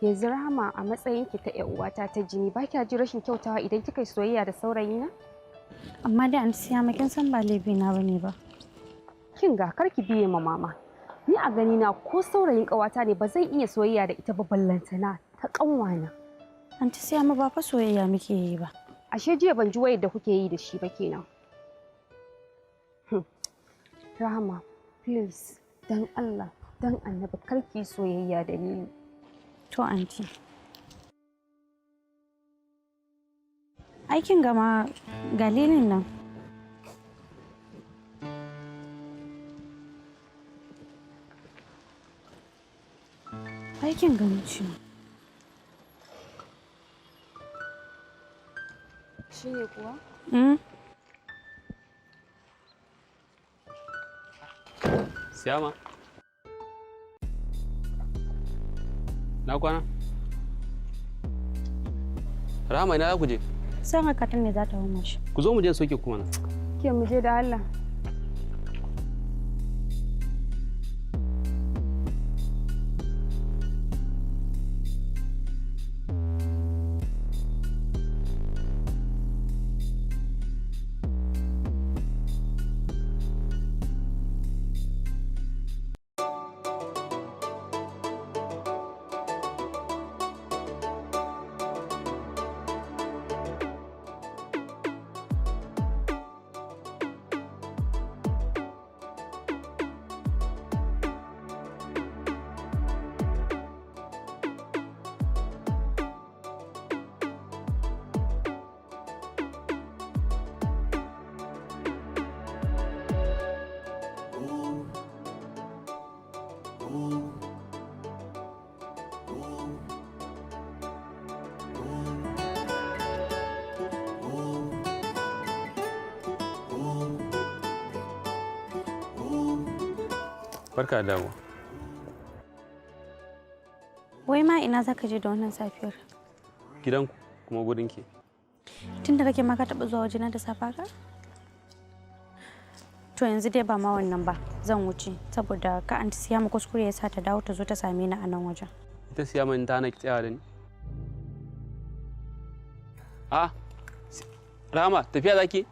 Yanzu Rahama a matsayinki ta ƴar uwata ta jini ba kya ji rashin kyautawa idan kika yi soyayya da saurayina? Amma dai anti Siyama kin san ba laifi na bane ba. Kin ga karki biye ma mama. Ni a gani na ko saurayin ƙawata ne ba zan iya soyayya da ita ba ballantana ta ƙanwana. Anti Siyama ba fa soyayya muke yi ba. Ashe jiya ban ji wayar da kuke yi da shi ba kenan. Rahama, please, dan Allah, dan Annabi karki soyayya da ni. To anti. Aikin gama galilin nan. Aikin gama ce. Shi ne kuwa? Siyama. Na kwana? Rahama ina za ku je? Sai haka tan ne za ta hau shi. Ku zo mu je soke kuma na. Ke mu je da Allah. Barka da dawo. Wai ma ina zaka je da wannan safiyar? Gidanku kuma gurinki. Tunda kake ma ka taɓa zuwa wajena da safa ka? To yanzu dai ba ma wannan ba, zan wuce saboda ka anti Siyama kuskure ya sa ta dawo ta zo ta same ni a nan wajen. Ita Siyama in ta na tsaya da ni. Rahama, tafiya zaki?